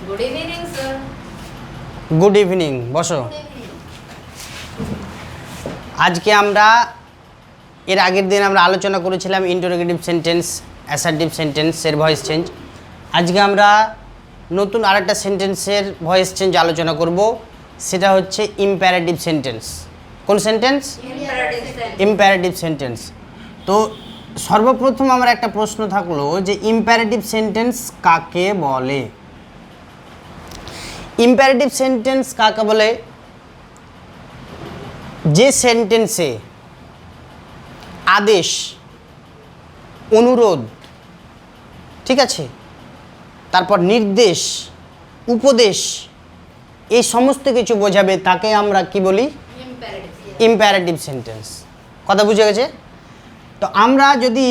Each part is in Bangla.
Good evening sir. Good evening, বসো। আজকে আমরা এর আগের দিন আমরা আলোচনা করেছিলাম ইন্টারোগেটিভ সেন্টেন্স, অ্যাসার্টিভ সেন্টেন্সের ভয়েস চেঞ্জ। আজকে আমরা নতুন আরেকটা সেন্টেন্সের ভয়েস চেঞ্জ আলোচনা করব, সেটা হচ্ছে ইম্প্যারেটিভ সেন্টেন্স। কোন সেন্টেন্স? Imperative sentence. তো সর্বপ্রথম আমার একটা প্রশ্ন থাকলো যে ইম্প্যারেটিভ সেন্টেন্স কাকে বলে? ইম্প্যারেটিভ সেন্টেন্স কাকে বলে? যে সেন্টেন্সে আদেশ, অনুরোধ, ঠিক আছে, তারপর নির্দেশ, উপদেশ, এই সমস্ত কিছু বোঝাবে, তাকে আমরা কি বলি? Imperative sentence. কথা বুঝে গেছে? তো আমরা যদি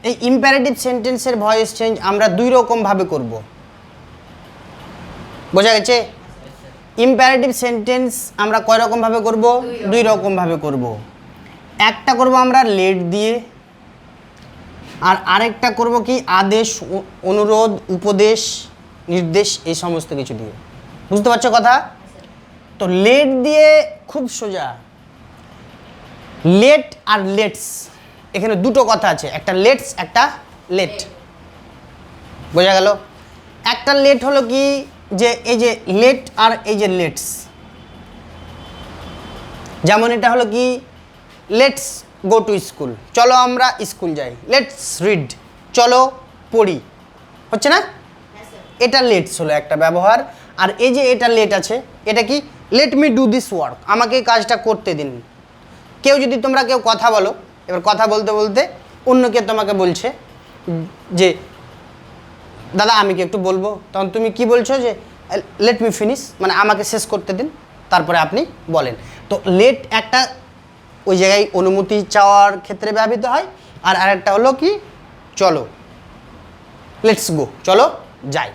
এই ইম্প্যারেটিভ সেন্টেন্সের ভয়েস চেঞ্জ আমরা দুই রকমভাবে করব। বোঝা গেছে? ইম্প্যারেটিভ সেন্টেন্স আমরা কয় রকমভাবে করব? দুই রকমভাবে করব। একটা করব আমরা লেট দিয়ে, আর আরেকটা করব কি আদেশ, অনুরোধ, উপদেশ, নির্দেশ, এই সমস্ত কিছু দিয়ে। বুঝতে পারছো কথা? তো লেট দিয়ে খুব সোজা। লেট আর লেটস, এখানে দুটো কথা আছে, একটা লেটস, একটা লেট। বোঝা গেল? একটা লেট হলো কি, যে এই যে লেট আর এই যে লেটস, যেমন এটা হলো কি লেটস গো টু স্কুল, চলো আমরা স্কুল যাই। লেটস রিড, চলো পড়ি, হচ্ছে না? এটা লেটস হলো একটা ব্যবহার। আর এই যে এটা লেট আছে, এটা কি? Late me do this work, আমাকে এই কাজটা করতে দিন। কেউ যদি তোমরা কেউ কথা বলো, এবার কথা বলতে বলতে অন্য কেউ তোমাকে বলছে যে দাদা আমি কি একটু বলবো, তখন তুমি কি বলছো? যে লেট মি ফিনিশ, মানে আমাকে শেষ করতে দিন, তারপরে আপনি বলেন। তো লেট একটা ওই জায়গায় অনুমতি চাওয়ার ক্ষেত্রে ব্যবহৃত হয়, আর আরেকটা হলো কি চলো, লেটস গো, চলো যাই।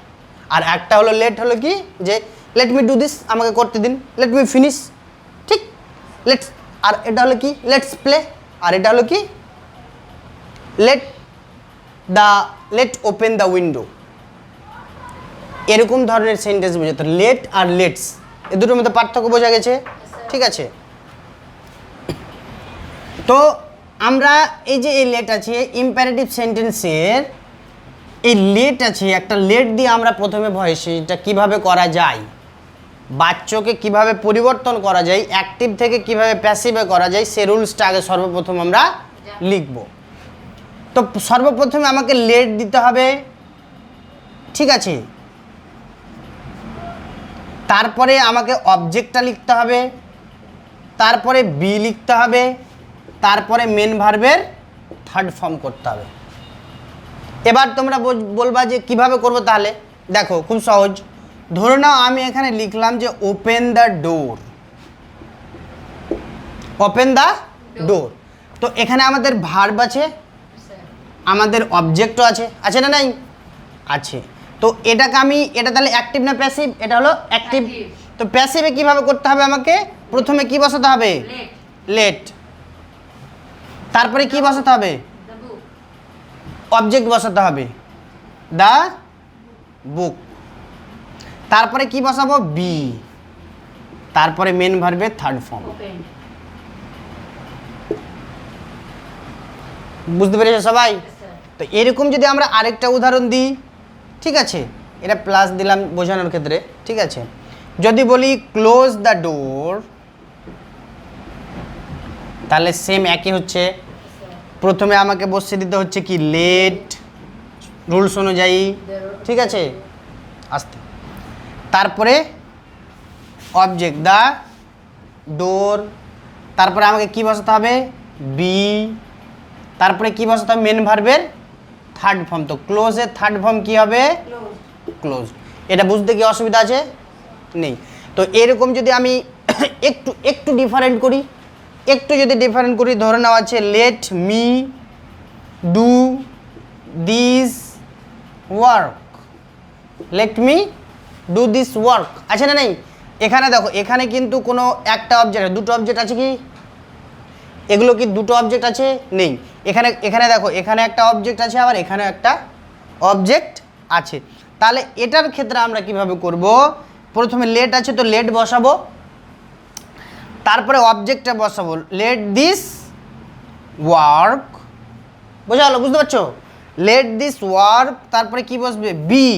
আর একটা হলো লেট হলো কি, যে লেট মি ডু দিস, আমাকে করতে দিন, লেট মি ফিনিশ, ঠিক? লেটস, আর এটা হলো কি লেটস প্লে, আর এটা হলো কি লেট ওপেন দ্য উইন্ডো। এরকম ধরনের সেন্টেন্স বোঝাতে লেট আর লেটস, এ দুটোর মধ্যে পার্থক্য বোঝা গেছে? ঠিক আছে। তো আমরা এই যে এই লেট আছে ইম্প্যারেটিভ সেন্টেন্সের, এই লেট আছে, একটা লেট দিয়ে আমরা প্রথমে ভয়েস চেঞ্জটা কীভাবে করা যায়, বাচ্চাকে কিভাবে পরিবর্তন করা যায়, অ্যাক্টিভ থেকে কিভাবে প্যাসিভে করা যায়, সে রুলসটা আগে সর্বপ্রথম আমরা লিখব। তো সর্বপ্রথমে আমাকে লেট দিতে হবে, ঠিক আছে। তারপরে আমাকে অবজেক্টটা লিখতে হবে, তারপরে বি লিখতে হবে, তারপরে মেন ভার্বের থার্ড ফর্ম করতে হবে। এবার তোমরা বলবা যে কিভাবে করব, তাহলে দেখো খুব সহজ। ধরে নাও আমি এখানে লিখলাম যে open the door, open the door. তো এখানে আমাদের ভার্ব আছে, আমাদের অবজেক্টও আছে, আছে না? নাই আছে। তো এটাকে আমি, এটা তাহলে অ্যাক্টিভ না প্যাসিভ? এটা হলো অ্যাক্টিভ। তো প্যাসিভে কিভাবে করতে হবে? আমাকে প্রথমে কি বসাতে হবে? লেট। তারপরে কি বসাতে হবে? অবজেক্ট বসাতে হবে, দ্য বুক। তারপরে কি বসাবো? বি। তারপরে মেন ভার্বের থার্ড ফর্ম। বুঝতে পেরেছো সবাই? তো এরকম যদি আমরা আরেকটা উদাহরণ দিই, ঠিক আছে, এটা প্লাস দিলাম বোঝানোর ক্ষেত্রে, ঠিক আছে। যদি বলি ক্লোজ দ্য ডোর, তাহলে সেম একই হচ্ছে। প্রথমে আমাকে বসিয়ে দিতে হচ্ছে কি লেট, রুলস অনুযায়ী, ঠিক আছে, আসতে। তারপরে অবজেক্ট দ্য ডোর, তারপরে আমাকে কি বসাতে হবে? বি। তারপরে কি বসাতে হবে? মেন ভার্বের থার্ড ফর্ম। তো ক্লোজের থার্ড ফর্ম কি হবে? ক্লোজ। এটা বুঝতে কি অসুবিধা আছে? নেই। তো এরকম যদি আমি একটু ডিফারেন্ট করি, ধরে নেওয়া আছে late me do this work, late me do this work, আছে না? নেই। এখানে দেখো, এখানে কিন্তু কোনো একটা অবজেক্ট, দুটো অবজেক্ট আছে কি? এগুলো কি দুটো অবজেক্ট আছে? নেই। এখানে দেখো, এখানে একটা অবজেক্ট আছে, আবার এখানে একটা অবজেক্ট আছে। তাহলে এটার ক্ষেত্রে আমরা কিভাবে করব, প্রথমে লেট আছে তো লেট বসাবো, তারপরে অবজেক্টটা বসাবো, লেট দিস ওয়ার্ক, বোঝা গেল, বুঝতে পারছো, লেট দিস ওয়ার্ক, তারপরে কি বসবে বি,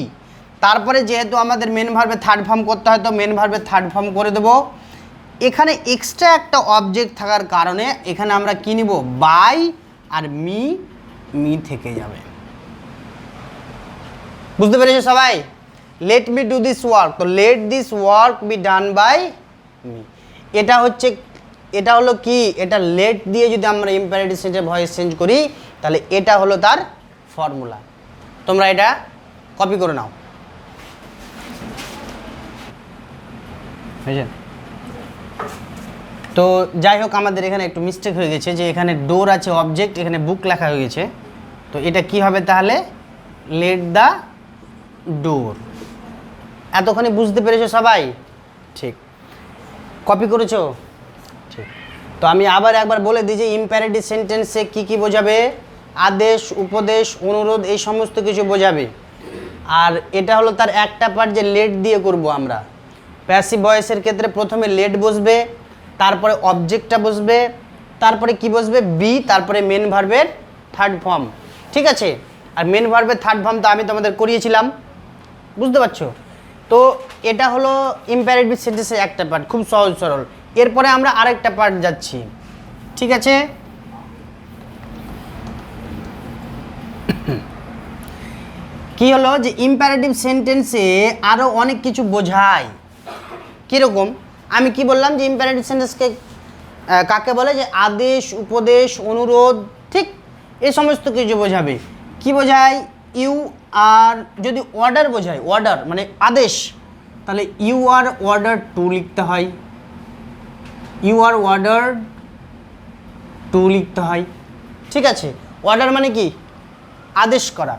তারপরে যেহেতু আমাদের মেন ভার্বে থার্ড ফর্ম করতে হয় তো মেন ভার্বে থার্ড ফর্ম করে দেবো। এখানে এক্সট্রা একটা অবজেক্ট থাকার কারণে এখানে আমরা কি নিব, বাই আর মি থেকে যাবে। বুঝতে পেরেছো সবাই? Let me do this work, তো let this work be done by me, এটা হলো কি, এটা লেট দিয়ে যদি আমরা ইম্পারেটিভ সেন্সে ভয়েস চেঞ্জ করি তাহলে এটা হলো তার ফর্মুলা। তোমরা এটা কপি করে নাও। বুঝলেন? তো যাই হোক, আমাদের এখানে একটু মিস্টেক হয়ে গেছে যে এখানে ডোর আছে অবজেক্ট, এখানে বুক লেখা হয়ে গেছে। তো এটা কি হবে তাহলে, লেট দ্য ডোর। এতক্ষণে বুঝতে পেরেছো সবাই? ঠিক, কপি করেছো? ঠিক। তো আমি আবার একবার বলে দিই যে ইম্পারেটিভ সেন্টেন্সে কি কি বোঝাবে, আদেশ, উপদেশ, অনুরোধ, এই সমস্ত কিছু বোঝাবে। আর এটা হলো তার একটা পার্ট যে লেট দিয়ে করব আমরা। প্যাসিভ ভয়েসের ক্ষেত্রে প্রথমে লেট বসবে, তারপরে অবজেক্টটা বসবে, তারপরে কি বসবে বি, তারপরে মেন ভার্বের থার্ড ফর্ম। ঠিক আছে? আর মেন ভার্বের থার্ড ফর্ম তো আমি তোমাদের করিয়েছিলাম, বুঝতে পারছো? তো এটা হলো ইম্পারেটিভ সেন্টেন্সের একটা পার্ট, খুব সহজ সরল। এরপরে আমরা আরেকটা পার্ট যাচ্ছি, ঠিক আছে? কি হলো যে ইম্পারেটিভ সেন্টেন্সে আরও অনেক কিছু বোঝায়। কীরকম? আমি কি বললাম যে ইম্পারেটিভ সেন্টেন্সকে কাকে বলে, যে আদেশ, উপদেশ, অনুরোধ, ঠিক এই সমস্ত কিছু বোঝাবে। কি বোঝায়? ইউ আর, যদি অর্ডার বোঝায়, অর্ডার মানে আদেশ, তাহলে ইউ আর অর্ডার টু লিখতে হয়, ইউ আর অর্ডার টু লিখতে হয়। ঠিক আছে? অর্ডার মানে কি, আদেশ করা।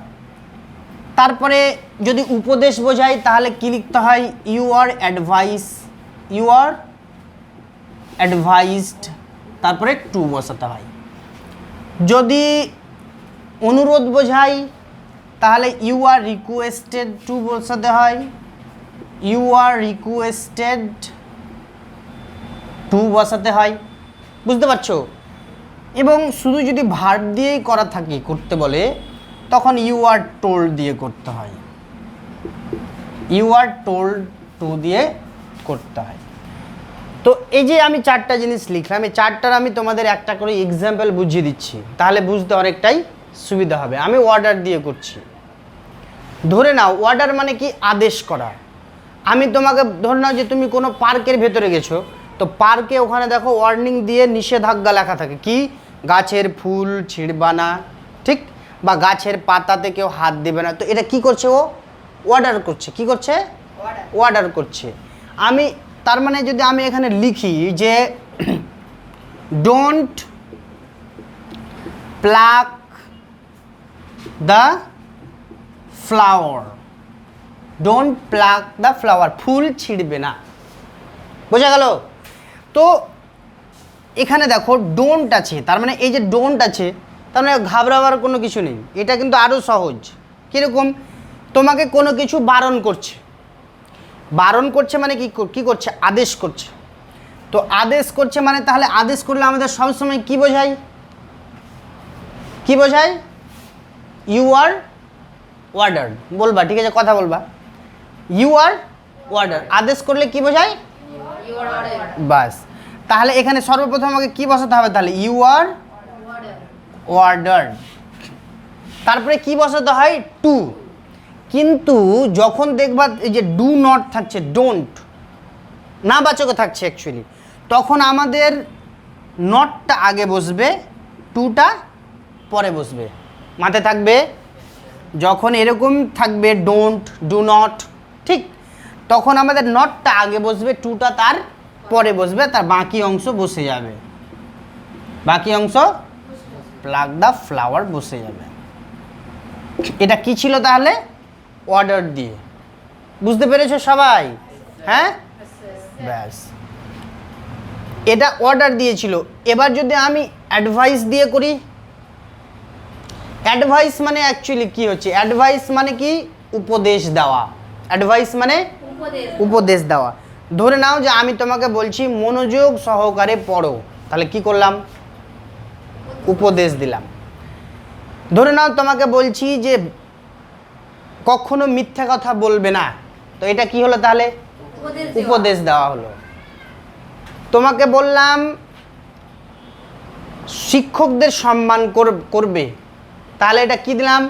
তারপরে যদি উপদেশ বোঝায় তাহলে কি লিখতে হয়, you are advise, you are advised, তারপরে টু বসাতে হয়। যদি অনুরোধ বোঝায় তাহলে ইউ আর রিকোয়েস্টেড টু বসাতে হয়, ইউ আর রিকোয়েস্টেড টু বসাতে হয়। বুঝতে পারছো? এবং শুধু যদি ভার্ব দিয়েই করা থাকে, করতে বলে, তখন ইউ আর টোল্ড দিয়ে করতে হয়, ইউ আর টোল্ড টু দিয়ে করতে হয়। তো এই যে আমি চারটা জিনিস লিখলাম, এই চারটার আমি তোমাদের একটা করে এক্সাম্পল বুঝিয়ে দিচ্ছি, তাহলে বুঝতে অনেকটাই সুবিধা হবে। আমি অর্ডার দিয়ে করছি। ধরে নাও অর্ডার মানে কি, আদেশ করা। আমি তোমাকে ধরে নাও যে তুমি কোনো পার্কের ভেতরে গেছো, তো পার্কে ওখানে দেখো ওয়ার্নিং দিয়ে নিষেধাজ্ঞা লেখা থাকে, কি গাছের ফুল ছিঁড়বা না, ঠিক, বা গাছের পাতাতে কেউ হাত দেবে না। তো এটা কি করছে, ও অর্ডার করছে। কি করছে? অর্ডার করছে। আমি তার মানে যদি আমি এখানে লিখি যে don't pluck the flower, don't pluck the flower, ফুল ছিঁড়বে না। বোঝা গেল? তো এখানে দেখো ডোন্ট আছে, তার মানে এই যে ডোন্ট আছে, তার মানে ঘাবড়াবার কোনো কিছু নেই। এটা কিন্তু আরও সহজ। কীরকম? তোমাকে কোনো কিছু বারণ করছে, বারণ করছে মানে কি করছে, আদেশ করছে। তো আদেশ করছে মানে তাহলে আদেশ করলে আমাদের সবসময় কি বোঝায়, কি বোঝায়, ইউ আর অর্ডার্ড বলবা, ঠিক আছে, কথা বলবা, ইউ আর অর্ডার। আদেশ করলে কি বোঝায়, বাস। তাহলে এখানে সর্বপ্রথম আমাকে কি বসাতে হবে, তাহলে ইউ আর অর্ডার্ড, তারপরে কি বসাতে হয়, টু। কিন্তু যখন দেখবা এই যে ডু নট থাকছে, ডোন্ট না বাচকে থাকছে অ্যাকচুয়ালি, তখন আমাদের নটটা আগে বসবে, টুটা পরে বসবে। মাথায় থাকবে, যখন এরকম থাকবে ডোন্ট, ডু নট, ঠিক, তখন আমাদের নটটা আগে বসবে, টুটা তার পরে বসবে, তার বাকি অংশ বসে যাবে, বাকি অংশ প্লাক দ্য ফ্লাওয়ার বসে যাবে। এটা কি ছিল তাহলে, অর্ডার দিয়ে। বুঝতে পেরেছো সবাই? হ্যাঁ, ব্যাস, এটা অর্ডার দিয়েছিল। এবার যদি আমি অ্যাডভাইস দিয়ে করি, অ্যাডভাইস মানে অ্যাকচুয়ালি কি হচ্ছে, অ্যাডভাইস মানে কি, উপদেশ দেওয়া। অ্যাডভাইস মানে উপদেশ দেওয়া। ধরে নাও যে আমি তোমাকে বলছি মনোযোগ সহকারে পড়ো, তাহলে কি করলাম? উপদেশ দিলাম। ধরে নাও তোমাকে বলছি যে কখনো মিথ্যা কথা বলবে না, তো এটা কি হলো তাহলে? উপদেশ দেওয়া হলো। তোমাকে বললাম শিক্ষকদের সম্মান করবে, তাহলে এটা কি দিলাম?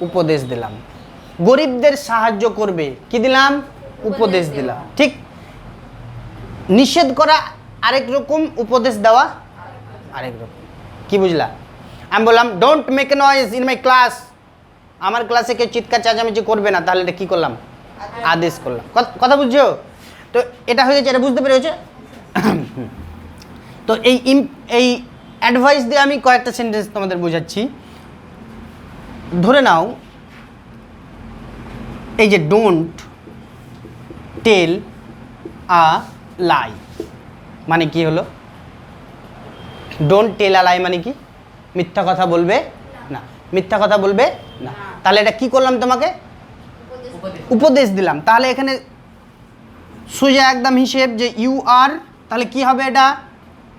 উপদেশ দিলাম। গরিবদের সাহায্য করবে, কি দিলাম? উপদেশ দিলাম। ঠিক নিষেধ করা আরেক রকম, উপদেশ দেওয়া আরেক রকম। কি বুঝলা? আমি বললাম don't make a noise in my class, আমার ক্লাসে কেউ চিৎকার চেঁচামেচি করবে না, তাহলে এটা কি করলাম? আদেশ করলাম। কথা বুঝছো? তো এটা হয়ে গেছে, এটা বুঝতে পেরেছো? তো এই অ্যাডভাইস দিয়ে আমি কয়েকটা সেন্টেন্স তোমাদের বোঝাচ্ছি। ধরে নাও এই যে ডোন্ট টেল আ লাই, মানে কি হলো? ডোন্ট টেল আ লাই মানে কি? মিথ্যা কথা বলবে না, মিথ্যা কথা বলবে না। তাহলে এটা কি করলাম? তোমাকে উপদেশ দিলাম। তাহলে এখানে সোজা একদম হিসেব যে ইউ আর, তাহলে কি হবে? এটা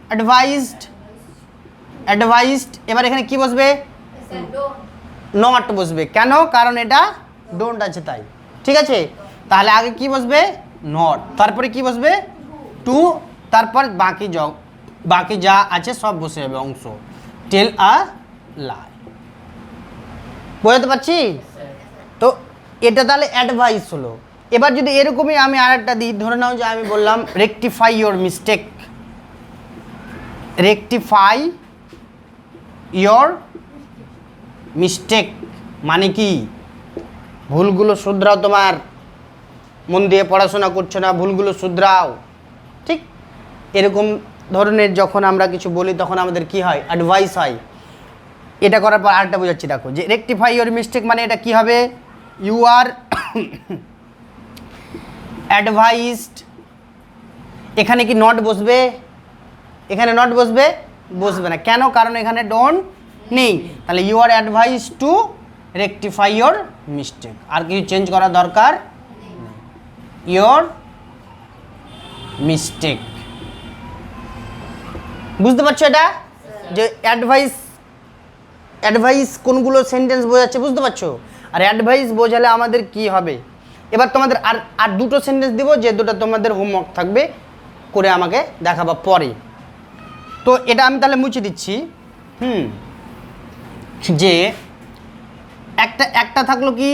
অ্যাডভাইসড, অ্যাডভাইসড। এবার এখানে কি বসবে? নট বসবে। কেন? কারণ এটা ডোন্ট আছে তাই। ঠিক আছে, তাহলে আগে কি বসবে? নট, তারপরে কি বসবে? টু, তারপর বাকি যা আছে সব বসে যাবে অংশ। টেল আ লাই। বোঝাতে পারছি? তো এটা তাহলে অ্যাডভাইস হলো। এবার যদি এরকমই আমি আরেকটা দিই, ধরে নাও যে আমি বললাম rectify your mistake. Rectify your mistake মানে কি? ভুলগুলো শুধরাও। তোমার মন দিয়ে পড়াশোনা করছো না, ভুলগুলো শুধরাও। ঠিক এরকম ধরনের যখন আমরা কিছু বলি তখন আমাদের কি হয়? অ্যাডভাইস হয়। এটা করার পর আরেকটা বোঝাচ্ছি, দেখো যে রেকটিফাই ইয়োর মিস্টেক মানে এটা কি হবে? You are advised. এখানে কি নট বসবে? এখানে নট বসবে? বসবে না। কেন? কারণ এখানে ডোন্ট নেই। তাহলে you are advise to rectify your mistake. আর কিছু চেঞ্জ করার দরকার নেই। Your mistake. বুঝতে পারছো এটা? যে অ্যাডভাইস কোনগুলো সেন্টেন্স বোঝাচ্ছে, বুঝতে পারছো? আর অ্যাডভাইস বোঝালে আমাদের কি হবে? এবার তোমাদের আর দুটো সেন্টেন্স দিব, যে দুটো তোমাদের হোমওয়ার্ক থাকবে, করে আমাকে দেখাবা পরে। তো এটা আমি তাহলে মুছে দিচ্ছি। যে একটা থাকলো কি?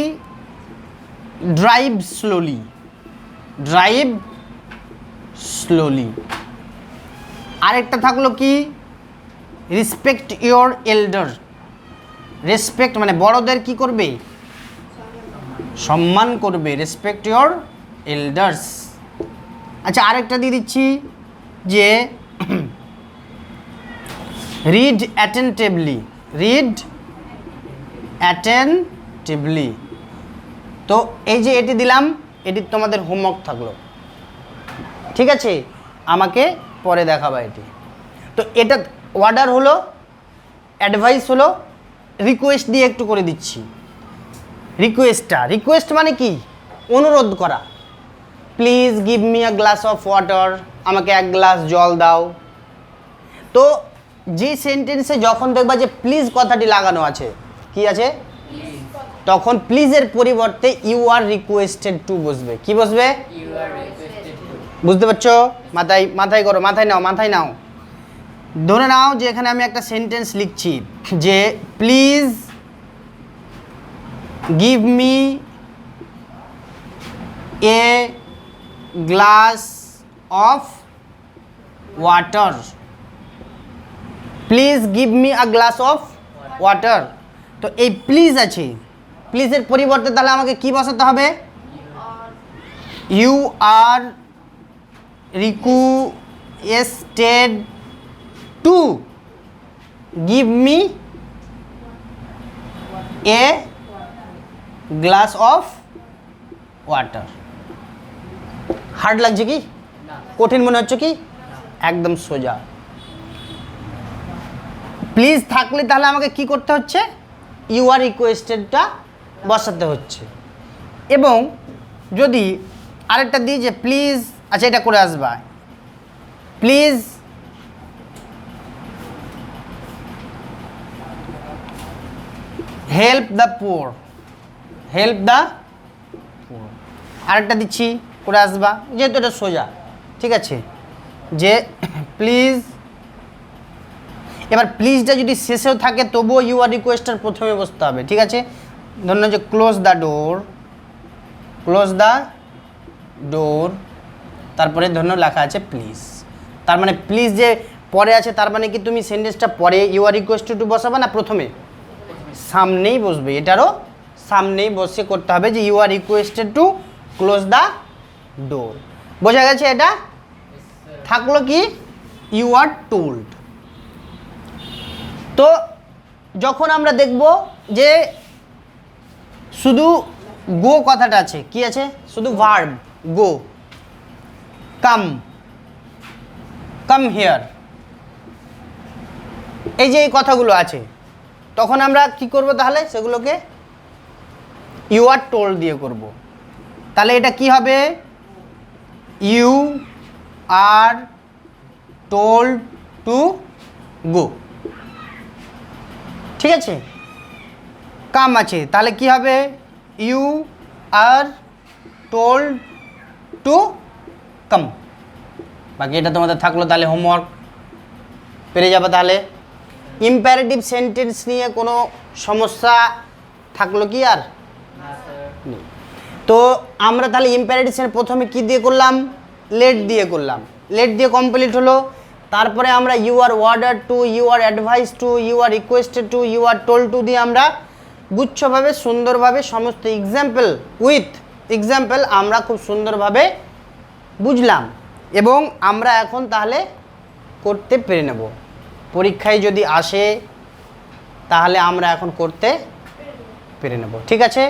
Drive slowly, drive slowly. আরেকটা থাকলো কি? Respect your এল্ডার। রেসপেক্ট মানে বড়দের কি করবে? সম্মান করবে। Respect your elders. আচ্ছা, আরেকটা দিয়ে দিচ্ছি যে রিড অ্যাটেন্টিভলি, রিড অ্যাটেন্টিভলি। তো এই যে এটি দিলাম, এটি তোমাদের হোমওয়ার্ক থাকলো। ঠিক আছে, আমাকে পরে দেখাবা এটি। তো এটা অর্ডার হলো, অ্যাডভাইস হলো, রিকোয়েস্ট দিয়ে একটু করে দিচ্ছি। রিকোয়েস্ট মানে কি? অনুরোধ করা। Please give me a glass of water, আমাকে এক গ্লাস জল দাও। তো যে সেন্টেন্সে যখন দেখবা যে প্লিজ কথাটি লাগানো আছে, কি আছে? তখন প্লিজের পরিবর্তে ইউ আর রিকোয়েস্টেড টু বসবে। কি বসবে? বুঝতে পারছো? মাথায় করো, মাথায় নাও। ধরে নাও যে এখানে আমি একটা সেন্টেন্স লিখছি যে please give me a glass of water. Please give me a glass of water. তো এই প্লিজ আছে, প্লিজের পরিবর্তে তাহলে আমাকে কি বসাতে হবে? You are requested to give me a glass of water. Hard লাগছে কি? কঠিন মনে হচ্ছে কি? একদম সোজা। প্লিজ থাকলে তাহলে আমাকে কি করতে হচ্ছে? ইউ আর রিকোয়েস্টেডটা বসাতে হচ্ছে। এবং যদি আরেকটা দিই যে প্লিজ, আচ্ছা এটা করে আসবা, please help the poor, help the poor. আরেকটা দিচ্ছি করে আসবা, যেহেতু এটা সোজা, ঠিক আছে, যে প্লিজ, এবার প্লিজটা যদি শেষেও থাকে তবুও ইউ আর রিকোয়েস্টার প্রথমে বসতে হবে, ঠিক আছে। ধরুন যে close the door, close the ডোর, তারপরে ধন্য লেখা আছে প্লিজ। তার মানে প্লিজ যে পরে আছে, তার মানে কি তুমি সেন্টেন্সটা পরে ইউ আর রিকোয়েস্টেড টু বসাবে না প্রথমে? সামনেই বসবে, এটারও সামনেই বসে করতে হবে যে you are requested to close the door. বোঝা গেছে? এটা থাকলো কি ইউ আর টোল্ড। তো যখন আমরা দেখব যে শুধু গো কথাটা আছে, কি আছে? শুধু verb go, come, come here, এই যে এই কথাগুলো আছে, তখন আমরা কি করব তাহলে? সেগুলোকে ইউ আর টোল্ড দিয়ে করব। তাহলে এটা কি হবে? You are told to go, ঠিক আছে। কাম আছে, তাহলে কি হবে? You are told to come. বাকি এটা তোমাদের থাকলো, তাহলে হোমওয়ার্ক পেরে যাবে। তাহলে ইম্পারেটিভ সেন্টেন্স নিয়ে কোনো সমস্যা থাকলো কি আর? নেই। তো আমরা তাহলে ইম্পারেটিভ সেন্টেন্স প্রথমে কি দিয়ে করলাম? লেট দিয়ে করলাম, লেট দিয়ে কমপ্লিট হলো। তারপরে আমরা you are ordered to, you are advise to, you are requested to, you are told to দিয়ে আমরা গুচ্ছভাবে সুন্দরভাবে সমস্ত এক্সাম্পল উইথ এক্সাম্পল আমরা খুব সুন্দরভাবে বুঝলাম, এবং আমরা এখন তাহলে করতে পেরে নেব। পরীক্ষায় যদি আসে তাহলে আমরা এখন করতে পেরে নেব, ঠিক আছে।